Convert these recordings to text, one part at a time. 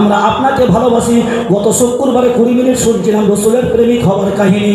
আমরা আপনাকে ভালোবাসি। গত শুক্রবারে 20 মিনিট শুনছিলাম রসুলের প্রেমিক হওয়ার কাহিনী।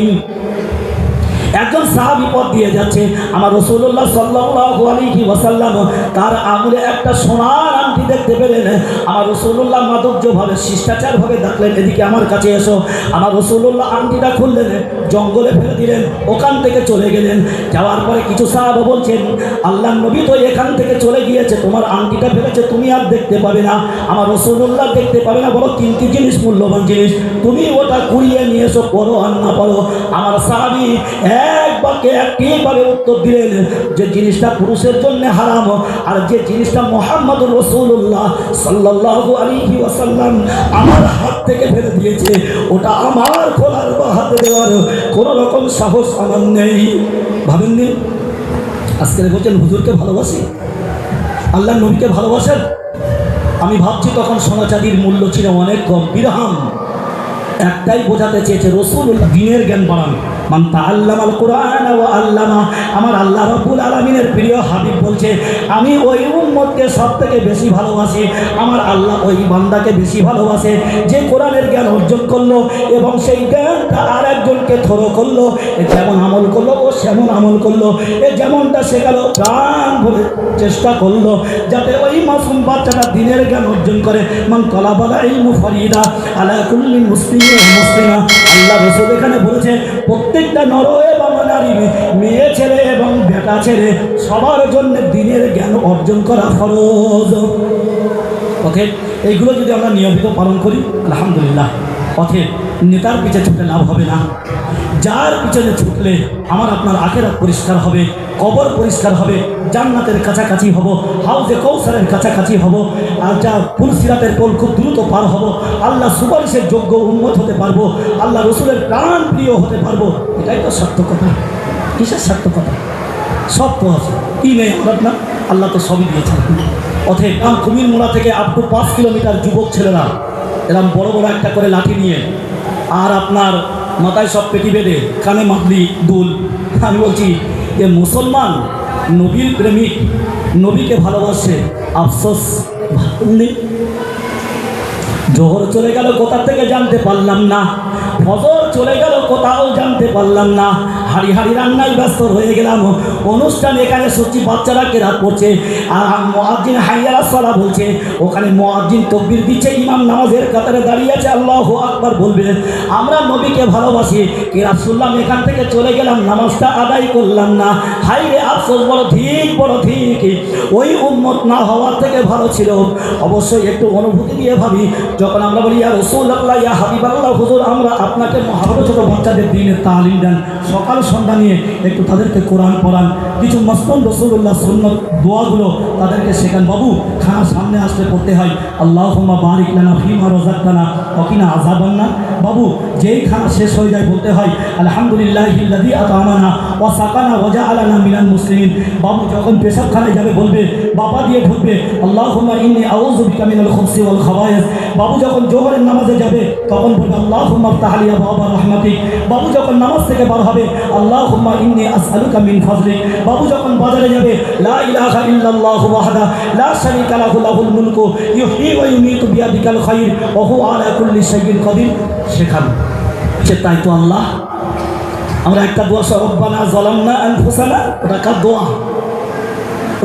একজন সাহাবী পথ দিয়ে যাচ্ছে, আমার রাসূলুল্লাহ সাল্লাল্লাহু আলাইহি ওয়াসাল্লাম তার আঙুলে একটা সোনার আংটি দেখতে পেলেন। আমার রাসূলুল্লাহ মাধুর্যভাবে শিষ্টাচারভাবে ডাকলেন, এদিকে আমার কাছে এসো। আমার রাসূলুল্লাহ আংটিটা খুললেন, জঙ্গলে ফেলে দিলেন, ওখান থেকে চলে গেলেন। যাওয়ার পরে কিছু সাহাবা বলছেন, আল্লাহর নবী তো এখান থেকে চলে গিয়েছে, তোমার আংটিটা ফেলেছে, তুমি আর দেখতে পাবে না। আমার রাসূলুল্লাহ দেখতে পাবে না, বড় কিমতি জিনিস, মূল্যবান জিনিস, তুমি ওটা কুড়িয়ে নিয়ে এসো, পড়ো আর না পড়ো। আমার সাহাবী এক বাক্যে একইভাবে উত্তর দিলেন, যে জিনিসটা পুরুষের জন্য হারাম আর যে জিনিসটা মুহাম্মদুর রাসূলুল্লাহ সাল্লাল্লাহু আলাইহি ওয়াসাল্লাম আমার হাত থেকে ফেলে দিয়েছে, ওটা আমার খোলার বা হাতে দেওয়ার কোনো রকম সাহস আমার নেই। ভাবেননি? আজকে বলছেন হুজুরকে ভালোবাসি, আল্লাহ নবীকে ভালোবাসেন। আমি ভাবছি তখন সোনা চাঁদির মূল্য ছিল অনেক কম, দিরহাম। একটাই বোঝাতে চেয়েছে রাসূলুল্লাহ দ্বীনের জ্ঞান বাড়ান। মান তাআল্লামাল কুরআনা ওয়া আল্লামা। আমার আল্লাহ রাব্বুল আলামিনের প্রিয় হাবিব বলছে, আমি ওই উম্মতকে সবথেকে বেশি ভালোবাসি। আমার আল্লাহ ওই বান্দাকে বেশি ভালোবাসে যে কোরআনের জ্ঞান অর্জন করলো এবং সেই জ্ঞানটা আর একজনকে থরো করলো, যেমন আমল করলো ও সেমন আমল করলো, যেমনটা শেখালো প্রাণ ভরে চেষ্টা করলো যাতে ওই মাসুম বাচ্চাটা দ্বীনের জ্ঞান অর্জন করে। মান তালাবাল ইলমু ফরিদা আলা কুল্লি মুসলিমিন ওয়া মুসলিমা। আল্লাহ রাসূল এখানে বলেছে, প্রত্যেকটা নর এবং নারী, মেয়ে ছেলে এবং বেটা ছেলে, সবার জন্য দ্বীনের জ্ঞান অর্জন করা ফরজ। ওকে, এইগুলো যদি আমরা নিয়মিত পালন করি আলহামদুলিল্লাহ। অতএব নেতার পিছনে ছুটে লাভ হবে না, যার পিছনে ছুটলে আমার আপনার আখিরাত পরিষ্কার হবে, কবর পরিষ্কার হবে, জান্নাতের কাছাকাছি হব, হাউজে কৌসারের কাছাকাছি হব, আর যা পুলসিরাতের পোল খুব দ্রুত পার হব, আল্লাহ সুপারিশের যোগ্য উম্মত হতে পারবো, আল্লাহ রসুলের প্রাণ প্রিয় হতে পারবো। এটাই তো সত্য কথা। কিসের সত্য কথা? সব তো আছে, কি নেই আমার না? আল্লাহ তো সবই দিয়েছেন। অতএব কুমির মোড়া থেকে আপ টু 5 কিলোমিটার যুবক ছেলেরা এরকম বড় বড় একটা করে লাঠি নিয়ে, আর আপনার মাথায় সব পেটি বেঁধে, কানে মাদলি দুল। আমি বলছি যে মুসলমান নবীর প্রেমিক, নবীকে ভালোবাসে, আফসোস নেই। জোহর চলে গেল কোথা থেকে জানতে পারলাম না, ফজর চলে গেল কোথাও জানতে পারলাম না, হাড়ি হাড়ি রান্নায় ব্যস্ত হয়ে গেলাম। অনুষ্ঠান এখানে সত্যি বাচ্চারা কেরাত পড়ছে, আর মুয়াজ্জিন হাইয়া আলাস সালাহ বলছে, ওখানে মুয়াজ্জিন তাকবীর দিচ্ছে, ইমাম নামাজের কাতারে দাঁড়িয়ে আছে, আল্লাহু আকবার বলবে। আমরা নবীকে ভালোবাসি, কেরাত শুনলাম, এখান থেকে চলে গেলাম, নামাজটা আদায় করলাম না। হাই রে আফসোস, বড় ঠিক, বড় ঠিক। ওই উম্মত না হওয়ার থেকে ভালো ছিল। অবশ্যই একটু অনুভূতি দিয়ে ভাবি, যখন আমরা বলি ইয়া রাসূলুল্লাহ, ইয়া হাবিবাল্লাহ, হুজুর আমরা আপনাকে মহাবত ছোট বাচ্চাদের দ্বীনের তালিম দেন, সকাল সন্ধ্যা নিয়ে একটু তাদেরকে কোরআন পড়ান, কিছু মসনদ রাসূলুল্লাহ সুন্নত দোয়াগুলো তাদেরকে শেখান। বাবু খানা সামনে আসতে পড়তে হয় আল্লাহুম্মা বারিক লানা ফিমা রাযাকতানা ওয়া কিনা আযাবান্নার। বাবু যেই খানা শেষ হয়ে যায় বলতে হয় আলহামদুলিল্লাহিল্লাযী আত'আমানা ওয়া সাকানা ওয়া জাআলানা মিনাল মুসলিমিন। বাবু যখন পেশাবখানায় যাবে বলবে, বাবা দিয়ে ঢুকবে আল্লাহুম্মা ইন্নী আউযু বিকা মিনাল খুবসি ওয়াল খাবায়েস। বাবু যখন জোহরের নামাজে যাবে তখন বলবে আল্লাহুম্মা ইফতাহ লি আবওয়াবা রাহমাতিক। বাবু যখন নামাজ থেকে বার হবে আল্লাহুম্মা ইন্নী আসআলুকা মিন ফাজলিক। বাবু যখন বাজারে যাবে লা ইলাহা ইল্লাল্লাহু ওয়াহদা লা শারীকা লাহু লাহুল মুলকু ইউহয়ী ওয়া ইউমীতু বিয়াদিকাল খায়র ওয়া হুয়া আলা কুল্লি শাইইন কাদির। শেখান সে তাই তো আল্লাহ। আমরা একটা দোয়া রব্বানা যালামনা আনফুসানা, ওটা কার দোয়া?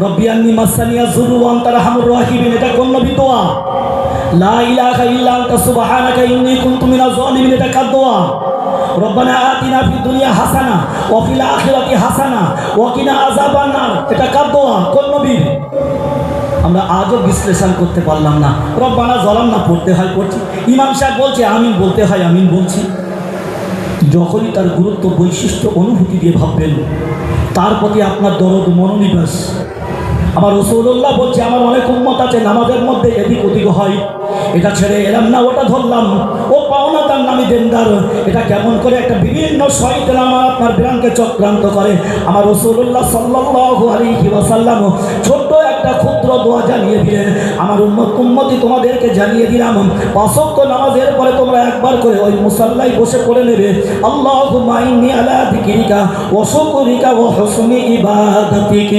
রব্বি আন্নী মাসানিয়া যুররু ওয়া আনতা আরহামুর রাহিমিন, এটা কোন নবী দোয়া? লা ইলাহা ইল্লা আনতা সুবহানাকা ইন্নী কুনতু মিনাজ জালিমিন, এটা কার দোয়া? রব্বানা আতিনা ফিদ দুনিয়া হাসানা ওয়া ফিল আখিরাতি হাসানা ওয়া কিনা আযাবান নার, এটা কার দোয়া? কোন নবীর? আমরা আজও বিশ্লেষণ করতে পারলাম না। রব্বানা যালামনা পড়তে হয়, পড়ছি, ইমাম সাহেব বলছে আমিন বলতে হয়, আমিন বলছি। যখনই তার গুরুত্ব, বৈশিষ্ট্য, অনুভূতি দিয়ে ভাববেন, তার প্রতি আপনার দরদ, মনোনিবেশ। আমার রাসূলুল্লাহ বলছে, আমার অনেক উম্মত আছে নামাজের মধ্যে এদিক ওদিক হয়, এটা ছেড়ে এলাম না, ওটা ধরলাম, ও পাওনা তার নামে দেনদার, এটা কেমন করে একটা বিভিন্ন শয়তান আমার আপনার ব্রেনকে চক্রান্ত করে। আমার রাসূলুল্লাহ সাল্লাল্লাহু আলাইহি ওয়াসাল্লাম ছোট্ট একটা ক্ষুদ্র দোয়া জানিয়ে দিলেন, আমার উম্মতি তোমাদেরকে জানিয়ে দিলাম, 5 ওয়াক্ত নামাজের পরে তোমরা একবার করে ওই মুসাল্লায় বসে পড়ে নেবে আল্লাহুম্মা ইন্নী আলা যিকরিকা ওয়া শুকরিকা ওয়া হুসনি ইবাদাতিক।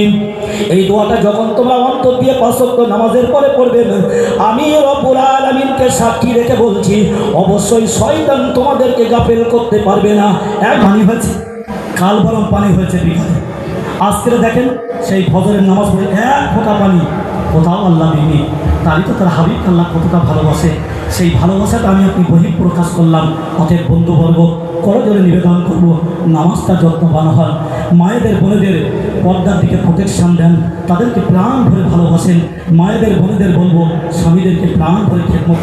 এই দোয়াটা যখন তোমরা অন্তর দিয়ে 5 ওয়াক্ত নামাজের পরে পড়বেন, আমি রব্বুল আলামিনকে সাক্ষী রেখে বলছি, অবশ্যই শয়তান তোমাদেরকে গাফেল করতে পারবে না। এক পানি হয়েছে, কাল বরং পানি হয়েছে বিকালে, আজকে দেখেন সেই ফজরের নামাজ পড়ে এক ফোঁটা পানি কোথাও আল্লাহ দিইনি। তারই তো তার হাবিব আল্লাহ কতটা ভালোবাসে, সেই ভালোবাসাটা আমি আপনি বহিঃ প্রকাশ করলাম। অতএব বন্ধুবর্গ, করজোরে নিবেদন করব, নামাজটা যত্নবান হন, মায়েদের বোনেদের পর্দার দিকে প্রোটেকশন দেন, তাদেরকে প্রাণ ভরে ভালোবাসেন। মায়েদের বোনেদের বলবো, স্বামীদেরকে প্রাণ ভরে খেদমত।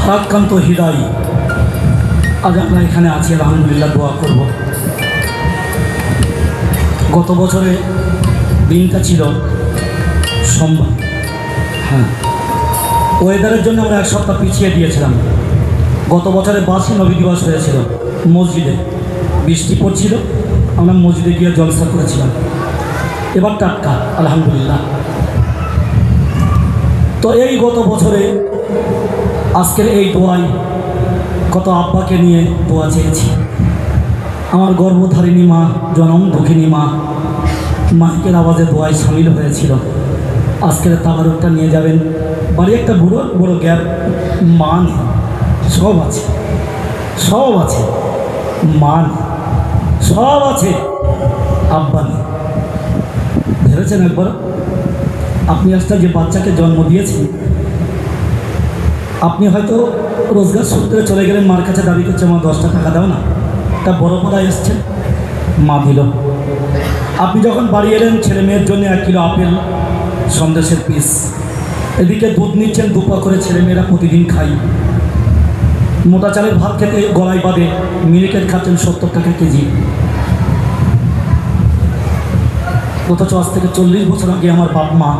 ভারাক্রান্ত হৃদয়, আজ আমরা এখানে আছি, আলহামদুলিল্লাহ দোয়া করব। গত বছরে দিনটা ছিল সোমবার, হ্যাঁ, ওয়েদারের জন্য আমরা 1 সপ্তাহ পিছিয়ে দিয়েছিলাম। গত বছরে 82 নবী দিবস হয়েছিল মসজিদে, বৃষ্টি পড়ছিল, আমরা মসজিদে গিয়ে জলসা করেছিলাম। এবার টাটকা আলহামদুলিল্লাহ। তো এই গত বছরে আজকের এই দোয়ায় কত আব্বাকে নিয়ে দোয়া চেয়েছি। আমার গর্ভধারিণী মা, জনম দুঃখিনী মা, মাইকের আওয়াজে দোয়ায় সামিল হয়েছিল। আজকের তাবারুকটা নিয়ে যাবেন, বাড়ি একটা বুড়ো বড় গ্যাপ, মা নেই, সব আছে, সব আছে, মা নেই, সব আছে, আব্বা নেই। ভেবেছেন একবার, আপনি আজটা যে বাচ্চাকে জন্ম দিয়েছেন, আপনি হয়তো রোজগার সূত্রে চলে গেলেন, মার কাছে দাবি করছে মা 10টা টাকা দাও না, তা বড় পাড়ায় এসছেন, মা দিল। আপনি যখন বাড়ি এলেন, ছেলে মেয়ের জন্য 1 কিলো আপেল, সন্দেশের পিস, এদিকে দুধ নিচ্ছেন 2 পা করে, ছেলে মেয়েরা প্রতিদিন খাই। মোটা চালের ভাত খেতে গলায় বাঁধে, মিনিকেট খাচ্ছেন 70 টাকা কেজি। অথচ আজ থেকে 40 বছর আগে আমার বাপ মা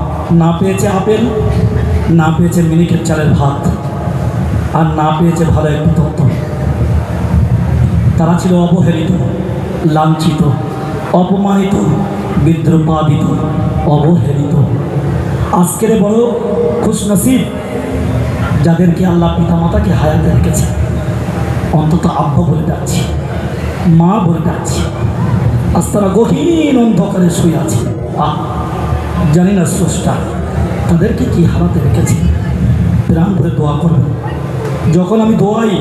না পেয়েছে আপেল, না পেয়েছে মিনিকেট চালের ভাত, আর না পেয়েছে ভালো একটু তত্ত্ব। তারা ছিল অবহেলিত, লাঞ্ছিত, অপমানিত, বিদ্রুপাদিত, অবহেলিত। আজকের বড় খুশনসিব যাদেরকে আল্লাহ পিতামাতাকে হায়াতে রেখেছে, অন্তত আব্বা বলে ডাকছি, মা বলে ডাকছি। আজ তারা গহীন অন্ধকারে শুয়ে আছে, জানি না স্রষ্টা তাদেরকে কি হারাতে রেখেছে। প্রাণ ভরে দোয়া করবেন। যখন আমি দোয়াই,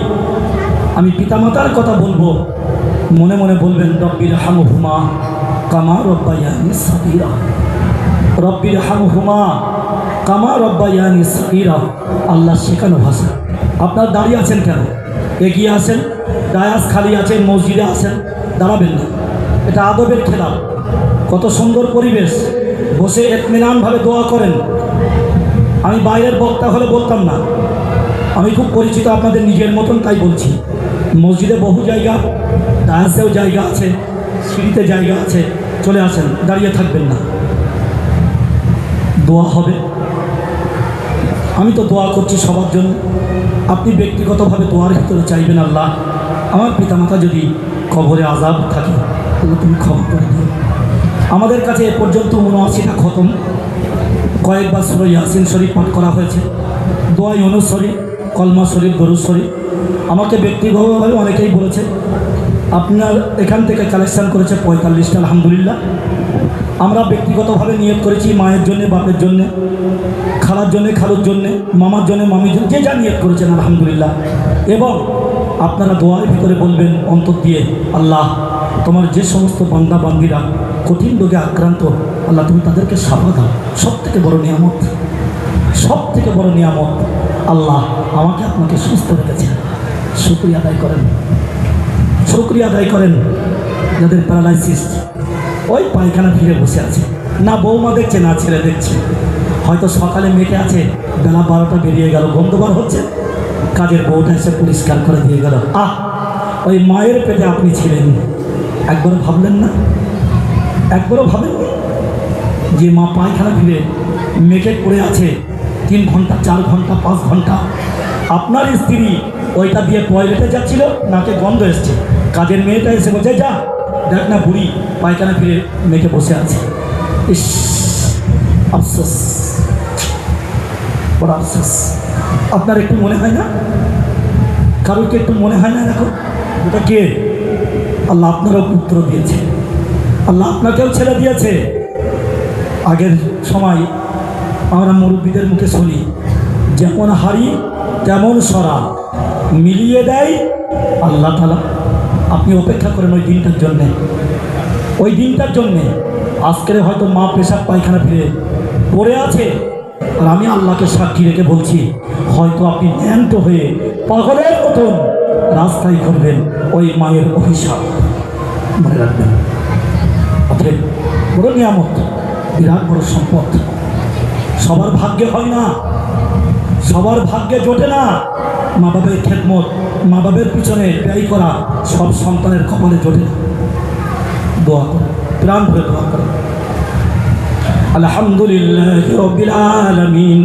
আমি পিতামাতার কথা বলবো, মনে মনে বলবেন, রব্বির হামহুমা কামা রব্বায়ানি সাগীরা, রব্বির হামহুমা কামা রব্বায়ানি সাগীরা। আল্লাহ শেখানো ভাষা। আপনার দাঁড়িয়ে আছেন কেন? এগিয়ে আসেন, ডায়াস খালি আছে, মসজিদে আসেন, দাঁড়াবেন না, এটা আদবের খেলাফ। কত সুন্দর পরিবেশ, বসে ইতমিনানভাবে দোয়া করেন। আমি বাইরের বক্তা হলে বলতাম না, আমি খুব পরিচিত আপনাদের নিজের মতন, তাই বলছি। মসজিদে বহু জায়গা, ডায়াসেও জায়গা আছে, সিঁড়িতে জায়গা আছে, চলে আসেন, দাঁড়িয়ে থাকবেন না, দোয়া হবে। আমি তো দোয়া করছি সবার জন্য, আপনি ব্যক্তিগতভাবে দোয়ার ভিতরে চাইবেন, আল্লাহ আমার পিতামাতা যদি কবরে আযাব থাকে তাহলে তুমি ক্ষমা করে দিও। আমাদের কাছে এ পর্যন্ত 79টা খতম, কয়েকবার সূরা ইয়াসিন শরীফ পাঠ করা হয়েছে, দোয়া ইউনুস শরীফ, কলমা শরীফ, দরুদ শরীফ। আমাকে ব্যক্তিগতভাবে অনেকেই বলেছে, আপনার এখান থেকে কালেকশান করেছে 45টা, আলহামদুলিল্লাহ। আমরা ব্যক্তিগতভাবে নিয়ত করেছি মায়ের জন্যে, বাপের জন্যে, খালার জন্যে, খালুর জন্যে, মামার জন্যে, মামির জন্য, যে যা নিয়ত করেছেন আলহামদুলিল্লাহ। এবং আপনারা দোয়ার ভিতরে বলবেন অন্তর দিয়ে, আল্লাহ তোমার যে সমস্ত বান্দা বান্দিরা কঠিন রোগে আক্রান্ত, আল্লাহ তুমি তাদেরকে সাফা দাও। সব থেকে বড় নিয়ামত, সব থেকে বড় নিয়ামত, আল্লাহ আমাকে আপনাকে সুস্থ রেখেছেন। শুকরিয়া আদায় করেন, শুকরিয়া আদায় করেন। যাদের প্যারালাইসিস, ওই পায়খানা ফিরে বসে আছে, না বৌমা দেখছে না ছেলে দেখছে, হয়তো সকালে মেটে আছে, বেলা 12টা বেরিয়ে গেল, গন্ধবার হচ্ছে, কাজের বউটা এসে পরিষ্কার করে দিয়ে গেল। ওই মায়ের পেটে আপনি ছিলেন, একবারও ভাবলেন না? একবারও ভাবেন যে মা পায়খানা ফিরে মেটে পড়ে আছে 3 ঘন্টা, 4 ঘন্টা, 5 ঘন্টা, আপনার স্ত্রী ওইটা দিয়ে টয়লেটে যাচ্ছিল, নাকে গন্ধ এসছে, কাজের মেয়েটা এসে বলছে যা দেখ না বুড়ি পায়খানা ফিরে মেয়েকে বসে আছে। ইস, আফসোস, বড় আফসোস। আপনার একটু মনে হয় না? কারোর কি একটু মনে হয় না? দেখো ওটা কে? আল্লাহ আপনারও পুত্র দিয়েছে, আল্লাহ আপনাকেও ছেড়ে দিয়েছে। আগের সময় আমরা মুরব্বীদের মুখে শুনি, যেমন হাড়ি তেমন সরা, মিলিয়ে দেয় আল্লাহ তাআলা। আপনি অপেক্ষা করেন ওই দিনটার জন্যে, ওই দিনটার জন্যে। আজকের হয়তো মা পেশাব পায়খানা ফিরে পড়ে আছে, আর আমি আল্লাহকে সাক্ষী রেখে বলছি, হয়তো আপনি ন্যান্ত হয়ে পাগলের মতন রাস্তায় ঘুরবেন ওই মায়ের অভিশাপ। মনে রাখবেন, অতএব বড় নিয়ামত, বিরাট বড় সম্পদ। সবার ভাগ্যে হয় না, সবার ভাগ্যে জোটে না। মা বাবার খেদমত, মা বাবার পিছনে ব্যয় করা সব সন্তানের কপালে জোটে না। দোয়া করে, প্রাণ ভরে দোয়া করে। আলহামদুলিল্লাহি রাব্বিল আলামিন,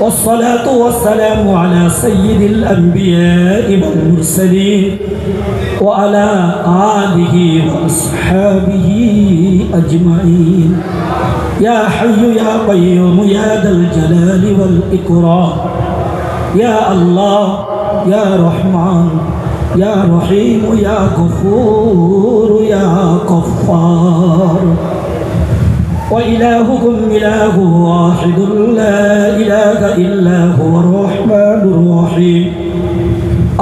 والصلاة والسلام على سيد الأنبياء والمرسلين وعلى آله وأصحابه أجمعين. يا حي يا قيوم يا ذا الجلال والإكرام، يا الله يا رحمن يا رحيم يا غفور يا غفار. وإلهكم إله واحد لا إله إلا هو الرحمن الرحيم.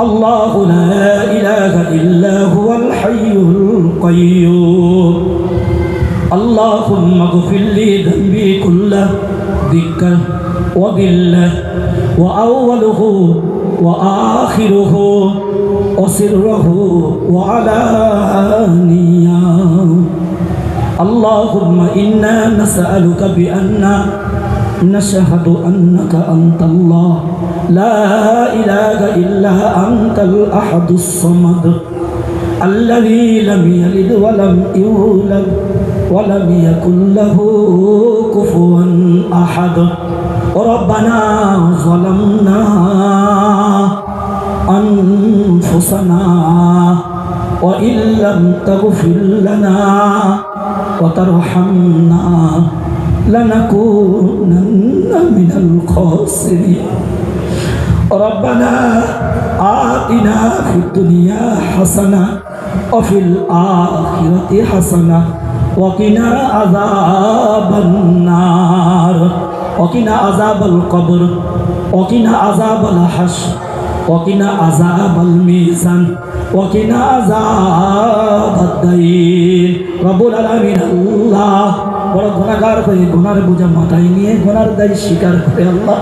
الله لا إله إلا هو الحي القيوم. اللهم اغفر لي ذنبي كله دكه وذله وأوله وآخره وسره وعلانية. اللهم إنا نسألك بأن نشهد أنك أنت الله لا إله إلا أنت الأحد الصمد الذي لم يلد ولم يولد ولم يكن له كفوا أحد. ربنا ظلمنا أنفسنا وإن لم تغفر لنا وترحمنا لنكونن من الخاسرين. ربنا آتنا في الدنيا حسنة وفي الآخرة حسنة وقنا عذاب النار وقنا عذاب القبر وقنا عذاب الحشر وقنا عذاب الميزان وقنا عذاب الدين. রব্বুল আলামিন আল্লাহ বড় গুনাহগার হয়ে গুনার বোঝা মাথায় নিয়ে গুনার দায় স্বীকার করে আল্লাহ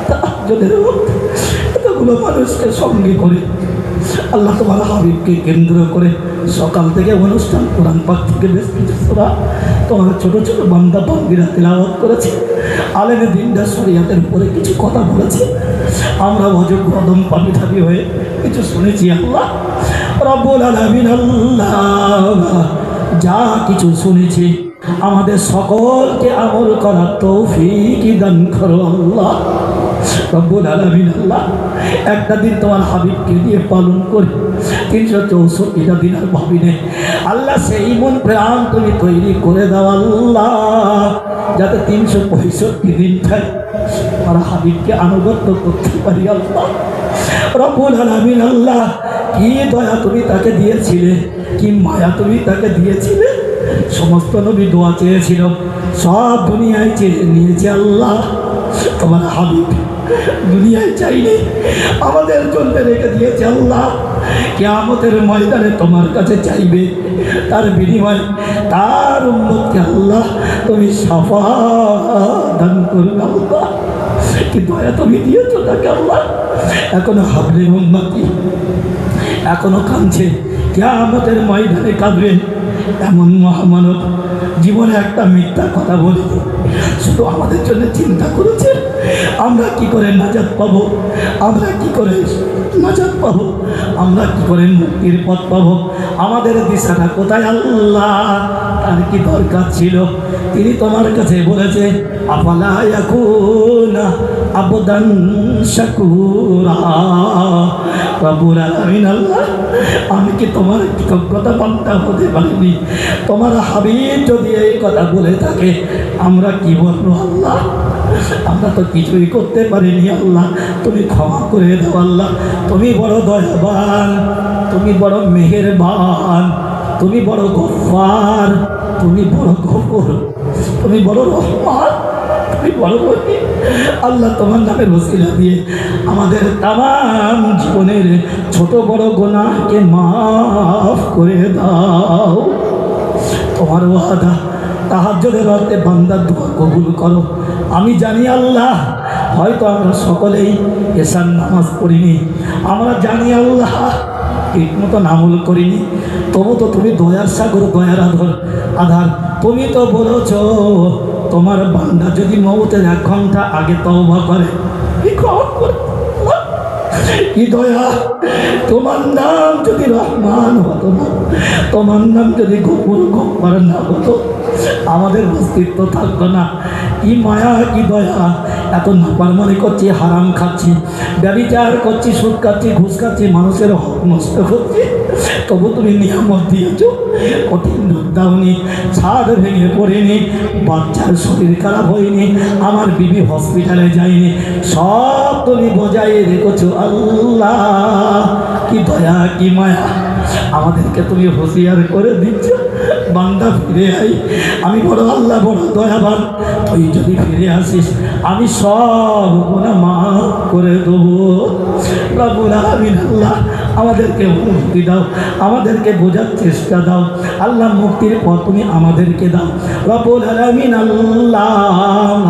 তাহাজ্জুদের মধ্যে এতগুলো মানুষকে সঙ্গে করে আল্লাহ তোমার হাবিবকে কেন্দ্র করে সকাল থেকে অনুষ্ঠান, কোরআন পাক থেকে বেশ কিছু সূরা তোমার ছোট ছোট বান্দা বান্দীরা তেলাওয়াত করেছে, আলেমে দিনদার শরীয়তের উপরে কিছু কথা বলেছে, আমরা অযোগ্য অদম পাপিঠাপি হয়ে কিছু শুনেছি। আল্লাহ রব্বুল আলামিন আল্লাহ যা কিছু শুনেছি আমাদের সকলকে আমল করার তৌফিক দান করো আল্লাহ রব্বুল আলামিন। আল্লাহ একটা দিন তোমার হাবিবকে দিয়ে পালন করে 364টা দিন আর ভাবিনে আল্লাহ সেই মন প্রাণ তুমি তৈরি করে দাও আল্লাহ, যাতে 365 দিনটায় তোমার হাবিবকে আনুগত্য করতে পারি আল্লাহ রব্বুল আলামিন। আল্লাহ কি দয়া তুমি তাকে দিয়েছিলে, কি মায়া তুমি তাকে দিয়েছিলে। সমস্ত নবী দোয়া চেয়েছিল, সব দুনিয়ায় চেয়ে নিয়েছে আল্লাহ। তোমার হাবিব দুনিয়ায় চাইনি, আমাদের জন্য রেখে দিয়েছে আল্লাহ। কিয়ামতের ময়দানে তোমার কাছে চাইবে, তার বিনিময়ে তার উম্মতকে আল্লাহ তুমি শাফাআত দান করুন আল্লাহ। কি দয়া তুমি দিয়েছো তাকে আল্লাহ। এখনো হাবলে উম্মতি, এখনো কাঁদছে, কিয়ামতের ময়দানে কাঁদবে। এমন মহামানব জীবনে একটা মিথ্যা কথা বলে শুধু আমাদের জন্য চিন্তা করেছে আমরা কি করে নাজাত পাবো, আমরা কি করে নাজাত পাবো? আমরা কি করে মুক্তির পথ পাবো? আমাদের দিশাটা কোথায় আল্লাহ? তার কি দরকার ছিল? তিনি তোমার কাছে বলেছে আফালা ইয়াকুনা আবদান শাকুরা। রব্বুল আলামিন আল্লাহ, আমি কি তোমার কৃতজ্ঞতা বান্দা হতে পারিনি? তোমার হাবিব যদি এই কথা বলে থাকে, আমরা কি বলবো আল্লাহ? আমরা তো কিছুই করতে পারিনি আল্লাহ, তুমি ক্ষমা করে দাও আল্লাহ। তুমি বড় দয়াবান, তুমি বড় মেহেরবান, তুমি বড় গফফার, তুমি বড় গফুর, তুমি বড় রহমান, তুমি বড় রহিম। আল্লাহ, তোমার নামের ওসিলা দিয়ে আমাদের তামাম জীবনের ছোট বড় গুনাহকে মাফ করে দাও। তোমার ওয়াদা তাহাজ্জুদের রাতে বান্দার দোয়া কবুল করো। আমি জানি আল্লাহ, হয়তো আমরা সকলেই এশার নামাজ পড়িনি, আমরা জানি আল্লাহ ঠিক মতন আমল করিনি, তবু তো তুমি দয়ার সাগর, দয়ার আধার। তুমি তো বলেছ তোমার বান্দা যদি মওতের 1 ঘন্টা আগে তওবা করে, কি দয়া! তোমার নাম যদি রহমান হতো না, তোমার নাম যদি গফুর গফফার না হতো, আমাদের অস্তিত্ব থাকতো না। কি মায়া, কি দয়া! এত নাফরমানি করছি, হারাম খাচ্ছি, ব্যভিচার করছি, সুদ খাচ্ছি, ঘুষ খাচ্ছি, মানুষের হক নষ্ট করছি, তবু তুমি নিয়ামত দিয়েছো। কঠিন রোগ দাওনি, ছাদ ভেঙে পড়েনি, বাচ্চার শরীর খারাপ হয়নি, আমার বিবি হসপিটালে যায়নি, সব তুমি বজায় রেখেছো আল্লাহ। কি দয়া, কি মায়া! আমাদেরকে তুমি হুঁশিয়ার করে দিচ্ছ, বান্দা ফিরে আই। আমি বড় আল্লাহ, বড় দয়াবান, তুই যদি ফিরে আসিস আমি সব গুনাহ মাফ করে দেবো। রব্বুল আলামিন আল্লাহ, আমাদেরকে মুক্তি দাও, আমাদেরকে বোঝার চেষ্টা দাও আল্লাহ। মুক্তির পথ তুমি আমাদেরকে দাও রব্বুল আলামিন আল্লাহ।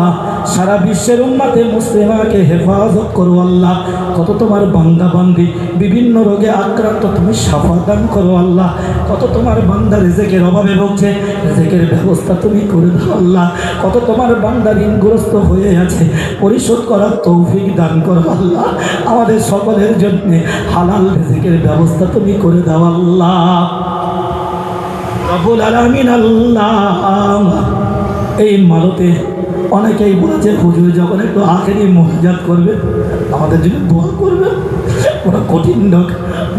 সারা বিশ্বের উম্মতে মুসলিমাকে হেফাজত করো আল্লাহ। কত তোমার বান্দা বান্দি বিভিন্ন রোগে আক্রান্ত, তুমি শাফা দান করো আল্লাহ। কত তোমার বান্দা রিজিকের অভাবে ভুগছে, রিজিকের ব্যবস্থা তুমি করে দাও আল্লাহ। কত তোমার বান্দা ঋণগ্রস্ত হয়ে আছে, পরিশোধ করার তৌফিক দান করো আল্লাহ। আমাদের সকলের জন্য হালাল রিজিকের ব্যবস্থা তুমি করে দাও আল্লাহ রব্বুল আলামিন আল্লাহ। এই মালতে অনেকেই বলেছে হুজুর যখন একটু আখেরি মোনাজাত করবে আমাদের জন্য দোয়া করবে। ওরা কঠিন রোগ,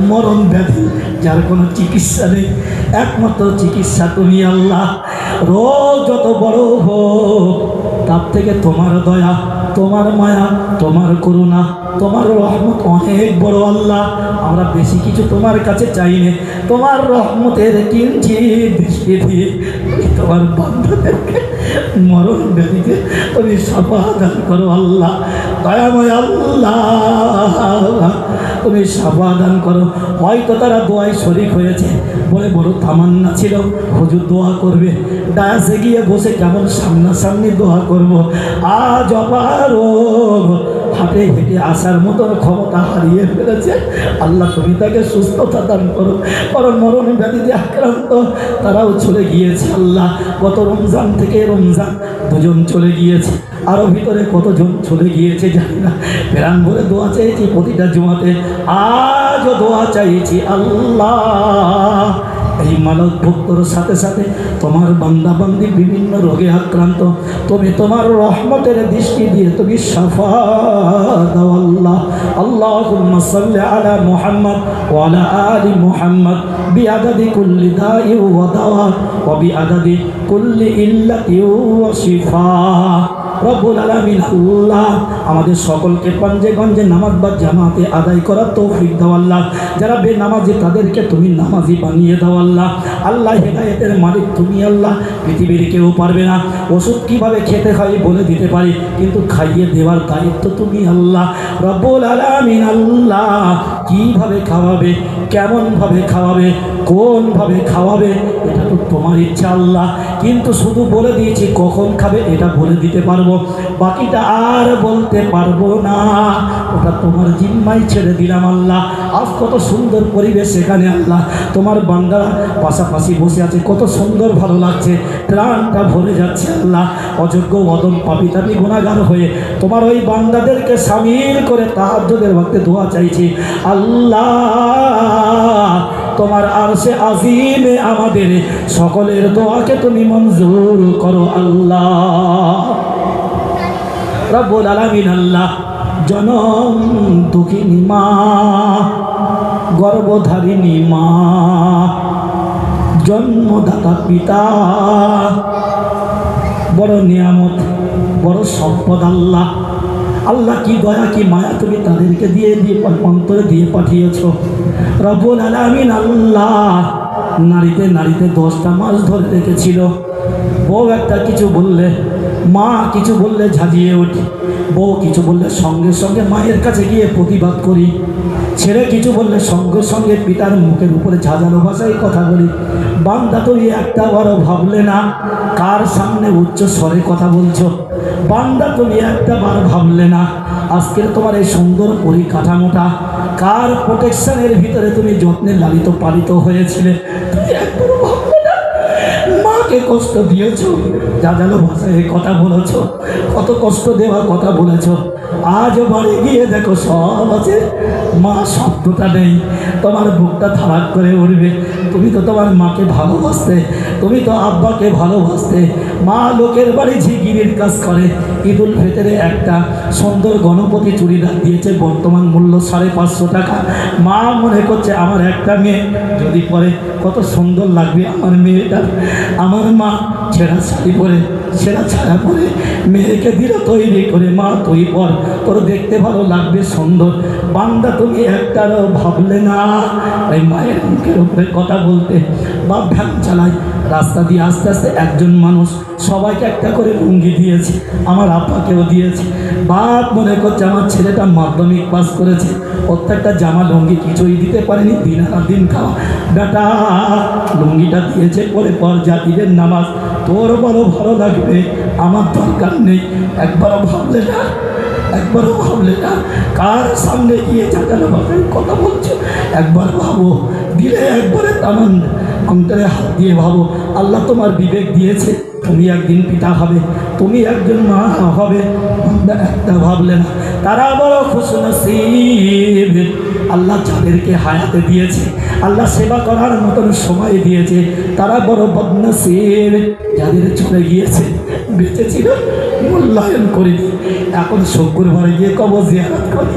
মরণ ব্যাধি, যার কোনো চিকিৎসা নেই, একমাত্র চিকিৎসা তুমি আল্লাহ। রোগ যত বড় হোক, তার থেকে তোমার দয়া, তোমার মায়া, তোমার করুণা, তোমার রহমত অনেক বড় আল্লাহ। আমরা বেশি কিছু তোমার কাছে চাই না, তোমার রহমতের কিঞ্চিৎ দৃষ্টি দিয়ে তুমি তোমার বান্দাদেরকে মরণ ব্যাধিতে তুমি শাফা দান করো আল্লাহ। দয়াময় আল্লাহ, তুমি শাফা দান করো। হয়তো তারা দোয়ায় শরীক হয়েছে, বলে বড় তামান্না ছিল হুজুর দোয়া করবে, ডায়াসে গিয়ে বসে কেমন সামনাসামনি দোয়া করব। আজ অপারোগ হাঁটে হেঁটে আসার মতন ক্ষমতা হারিয়ে ফেলেছে আল্লাহ, তুমি তাকে সুস্থতা দান করো। কারণ মরণ ব্যাধিতে আক্রান্ত তারাও চলে গিয়েছে আল্লাহ। গত রমজান থেকে রমজান দুজন চলে গিয়েছে, আরও ভিতরে কতজন চলে গিয়েছে জানি না। প্রাণ ভরে দোয়া চাইছি প্রতিটা জুমাতে, আজও দোয়া চাইছি আল্লাহ। এই মানব ভক্তর সাথে সাথে তোমার বান্দা বান্দি বিভিন্ন রোগে আক্রান্ত, তুমি তোমার রহমতের দৃষ্টি দিয়ে তুমি শাফা দাও আল্লাহ। আল্লাহুম্মা সাল্লি আলা মুহাম্মদ ওয়া আলা আলি মুহাম্মদ বিআদাদি কুল্লি দাইন ওয়া দাওয়া ওয়া বিআদাদি কুল্লি ইল্লাতি ওয়া শিফা। রব্বুল আলামিন আল্লাহ, আমাদের সকলকে পাঞ্জে গঞ্জে নামাজ বা জামাতে আদায় করার তৌফিক দাও আল্লাহ। যারা বেনামাজি তাদেরকে তুমি নামাজি বানিয়ে দাও আল্লাহ। আল্লাহ হেদায়েতের মালিক তুমি আল্লাহ, পৃথিবীর কেউ পারবে না। ওষুধ কীভাবে খেতে হয় বলে দিতে পারি, কিন্তু খাইয়ে দেওয়ার দায়িত্ব তুমি আল্লাহ। রব্বুল আলামিন আল্লাহ, কীভাবে খাওয়াবে, কেমনভাবে খাওয়াবে, কোনভাবে খাওয়াবে, এটা তো তোমার ইচ্ছা আল্লাহ। কিন্তু শুধু বলে দিয়েছি কখন খাবে এটা বলে দিতে পারবো, বাকিটা আর বলতে পারবো না, ওটা তোমার জিম্মায় ছেড়ে দিলাম আল্লাহ। আজ কত সুন্দর পরিবেশ এখানে আল্লাহ, তোমার বান্দারা পাশাপাশি বসে আছে, কত সুন্দর ভালো লাগছে, প্রাণটা ভরে যাচ্ছে আল্লাহ। অযোগ্য অদম পাপী তাপী গুনাহগার হয়ে তোমার ওই বান্দাদেরকে সামিল করে তাহাজ্জুদের ওয়াক্তে দোয়া চাইছি আল্লাহ তোমার আরশে আজিমে আমাদের সকলের দোয়াকে তুমি মঞ্জুর করো আল্লাহ। রব্বুল আলামিন আল্লাহ জনম দুঃখিনী মা, গর্ভধারিণী মা, জন্মদাতা পিতা বড় নিয়ামত, বড় সম্পদ আল্লাহ। আল্লাহ কি দয়া কি মায়া তুমি তাদেরকে দিয়ে অন্তরে দিয়ে পাঠিয়েছ রব্বুল আলামিন আল্লাহ। নারীতে নারীতে 10টা মাস ধরে রেখেছিল। বউ একটা কিছু বললে, মা কিছু বললে ঝাঁঝিয়ে উঠি, বউ কিছু বললে সঙ্গে সঙ্গে মায়ের কাছে গিয়ে প্রতিবাদ করি, ছেলে কিছু বললে সঙ্গে সঙ্গে পিতার মুখের উপরে ঝাঁঝালো ভাষায় কথা বলি। বান্দা তুমি একটা বড় ভাবলে না কার সামনে উচ্চ স্বরে কথা বলছো? বান্দা তুমি একটা বার ভাবলে না আজকের তোমার এই সুন্দর পরিকাঠামোটা কার প্রোটেকশনের ভিতরে তুমি যত্নে লালিত পালিত হয়েছিলে? তুমি একবারও ভাবলে না মাকে কষ্ট দিয়েছো, ঝাঁঝালো ভাষায় কথা বলেছো, কত কষ্ট দেওয়ার কথা বলেছো। আজ বাড়ি গিয়ে দেখো সব আছে, মা শব্দটা নেই। তোমার বুকটা ধারাক করে উঠবে। তুমি তো তোমার মাকে ভালোবাসতে, তুমি তো আব্বাকে ভালোবাসতে। মা লোকের বাড়ি ঝিগিরির কাজ করে, ঈদুল ফিতরে একটা সুন্দর গণপতি চুড়িদার দিয়েছে, বর্তমান মূল্য 550 টাকা। মা মনে করছে আমার একটা মেয়ে যদি পরে কত সুন্দর লাগবে আমার মেয়েটা। আমার মা ছেঁড়া শাড়ি পরে, ছেঁড়া ছাড়া পরে মেয়েকে দিল তৈরি করে, মা তুই পর, তোর দেখতে ভালো লাগবে সুন্দর। বান্দা তুমি একটারও ভাবলে না ওই মায়ের মুখের উপরে কথা বলতে। বা ভ্যান চালায় রাস্তা দিয়ে আস্তে আস্তে একজন মানুষ সবাইকে একটা করে লুঙ্গি দিয়েছে, আমার আব্বাকেও দিয়েছে। বাপ মনে করছে আমার ছেলেটা মাধ্যমিক পাস করেছে, প্রত্যেকটা জামা লুঙ্গি কিছুই দিতে পারেনি, দিন আর দিন খাওয়া। বেটা লুঙ্গিটা দিয়েছে পরে পর জাতিদের নামাজ, তোর বড় ভালো লাগবে, আমার দরকার নেই। একবারও ভাবলে না, একবারও ভাবলে না কার সামনে গিয়ে ঝাঁঝালো ভাবে কথা বলছো? একবার ভাবো, দিলে একবারে তামান অন্তরে হাত দিয়ে ভাবো। আল্লাহ তোমার বিবেক দিয়েছে, তুমি একদিন পিতা হবে, তুমি একজন মা হবে। একটা ভাবলে না তারা বড় খুশনসিব। আল্লাহ যাদেরকে হায়াতে দিয়েছে, আল্লাহ সেবা করার মতন সময় দিয়েছে, তারা বড় বদনসিব। যাদের চলে গিয়েছে, বেঁচে ছিল মূল্যায়ন করিনি, এখন শুক্রবারে গিয়ে কবর জিয়ারত করি,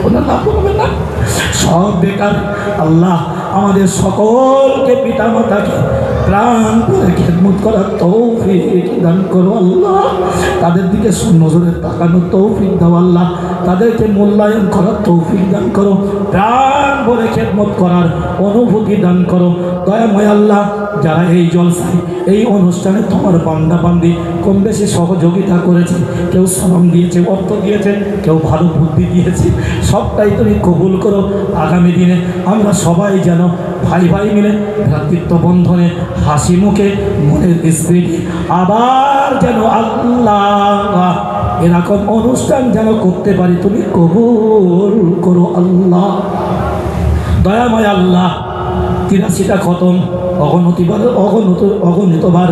কোনো লাভ হবে না, সব বেকার। আল্লাহ আমাদের সকলকে পিতা মাতাকে প্রাণ করে খেদমত করার তৌফিক দান করো আল্লাহ। তাদের দিকে নজরে তাকানোর তৌফিক দাও আল্লাহ। তাদেরকে মূল্যায়ন করার তৌফিক দান করো, প্রাণ ভরে খেদমত করার অনুভূতি দান করো। দয়াময় আল্লাহ, যারা এই জলসায় এই অনুষ্ঠানে তোমার বান্দা বান্দি কম বেশি সহযোগিতা করেছে, কেউ শ্রম দিয়েছে, অর্থ দিয়েছে, কেউ ভালো বুদ্ধি দিয়েছে, সবটাই তুমি কবুল করো। আগামী দিনে আমরা সবাই যেন ভাই ভাই মিলে ভ্রাতৃত্ব বন্ধনে হাসি মুখে মনের স্মৃতি আবার যেন আল্লাহ এরকম অনুষ্ঠান যেন করতে পারি, তুমি কবুল করো আল্লাহ। দয়াময় আল্লাহ, 83টা খতম অগণিতবার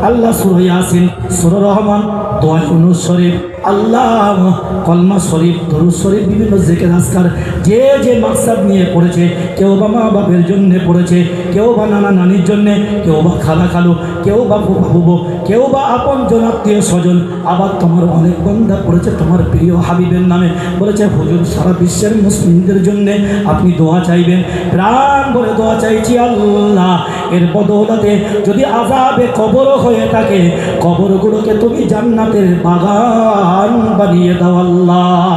আল্লাহ সূরা ইয়াসিন, সূরা রহমান, দোয়া ইউনূস শরীফ, আল্লাহ কলমা শরীফ, দরুদ শরীফ, বিভিন্ন জিকির আজকার যে যে মাকসাদ নিয়ে পড়েছে, কেউ বা মা বাপের জন্যে পড়েছে, কেউ বা নানা নানির জন্যে, কেউ বা খালা খালু, কেউ বা ফুফু, কেউ বা আপন জন আত্মীয় স্বজন। আবার তোমার অনেক বান্দা পড়েছে তোমার প্রিয় হাবিবের নামে, বলেছে হুজুর সারা বিশ্বের মুসলিমদের জন্যে আপনি দোয়া চাইবেন। প্রাণ ভরে দোয়া চাইছি আল্লাহ, এর বদৌলতে যদি আযাবে কবর হয়ে থাকে, কবরগুলোকে তুমি জান্নাতের বাগান বানিয়ে দাও আল্লাহ।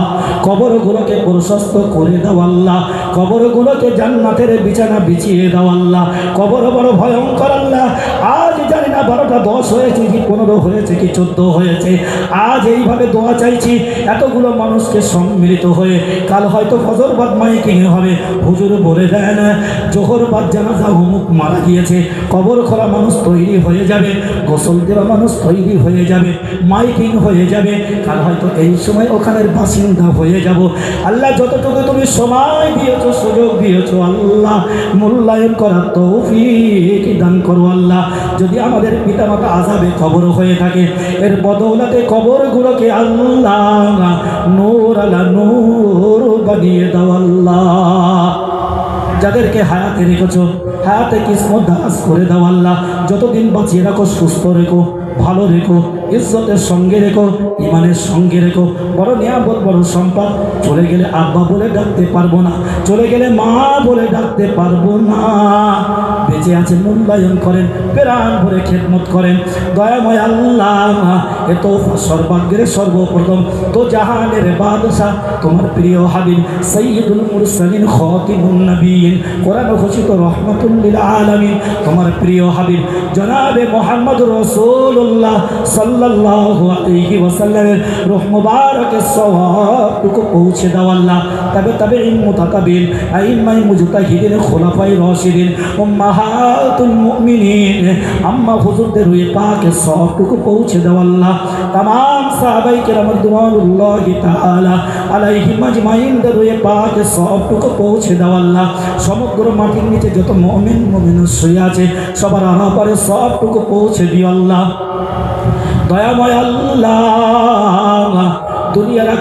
কবরগুলোকে প্রশস্ত করে দাও আল্লাহ। কবরগুলোকে জান্নাতের বিছানা বিছিয়ে দাও আল্লাহ। কবর বড় ভয়ঙ্কর আল্লাহ। আজ জানি না 12টা 10 হয়েছে কি 15 হয়েছে কি 14 হয়েছে। আজ এইভাবে দোয়া চাইছি এতগুলো মানুষকে সম্মিলিত হয়ে, কাল হয়তো ফজর বাদ মাইকিং হবে, হুজুর বলে দেন জোহর বাদ জানাজা অমুক মারা গিয়েছে, কবর খোলা মানুষ তৈরি হয়ে যাবে, গোসল দেওয়া মানুষ তৈরি হয়ে যাবে, মাইকিং হয়ে যাবে, কাল হয়তো এই সময় ওখানের বাসিন্দা হয়ে যাব। আল্লাহ যতটুকু তুমি সময় দিয়েছো, সুযোগ দিয়েছো আল্লাহ, মূল্যায়ন করার তৌফিক দান করো আল্লাহ। যদি আমাদের পিতা পিতামাতা আযাবে কবর হয়ে থাকে। এর বদৌলতে কবরগুলোকে আল্লাহ নূর আলা নূর বানিয়ে দাও আল্লাহ। যাদেরকে হায়াতে রেখেছো হায়াতে কিসমত দারাজ করে দাও আল্লাহ। যতদিন বাঁচিয়ে রাখো সুস্থ রেখো, ভালো রেখো, ইজ্জতের সঙ্গে রেখো, ইমানের সঙ্গে রেখো। বড় নিয়ামত, বড় সম্পদ। চলে গেলে আব্বা বলে ডাকতে পারবো না, চলে গেলে মা বলে ডাকতে পারবো না। বেঁচে আছে মূল্যায়ন করেন, প্রাণ ভরে খেদমত করেন। দয়াময় আল্লাহ, এ তো সর্বাগ্রে সর্বপ্রথম তো জাহানের বাদশাহ তোমার প্রিয় হাবিব সাইয়্যিদুল মুরসালিন খাতিমুন নবিয়্যিন কোরআন ঘোষিত রহমাতুল লিল আলামিন তোমার প্রিয় হাবিব জনাবে মুহাম্মদুর রাসূলুল্লাহ সাল্লাল্লাহু আলাইহি ওয়াসাল্লামের রূহ মুবারকের সওয়াবটুকু পৌঁছে দাও আল্লাহ। তবে মুতাকাবিল আইম্মাই মুজতাহিদিন খুলাফায়ে রাশিদিন উম্মাহাতুল মুমিনিন আম্মা হুজুরদের রূহে পাকের সওয়াবটুকু পৌঁছে দাও আল্লাহ। तमाम সাহাবায়ে কেরাম রাদিয়াল্লাহু তাআলা আলাইহিম আজমাইনদের রূহে পাকের সওয়াবটুকু পৌঁছে দাও আল্লাহ। সমগ্র মাটির নিচে যত মুমিন মুমিনা শুয়ে আছে সবার আরাপারে সওয়াবটুকু পৌঁছে দিও আল্লাহ। দয়াময় আল্লাহ, দুনিয়ার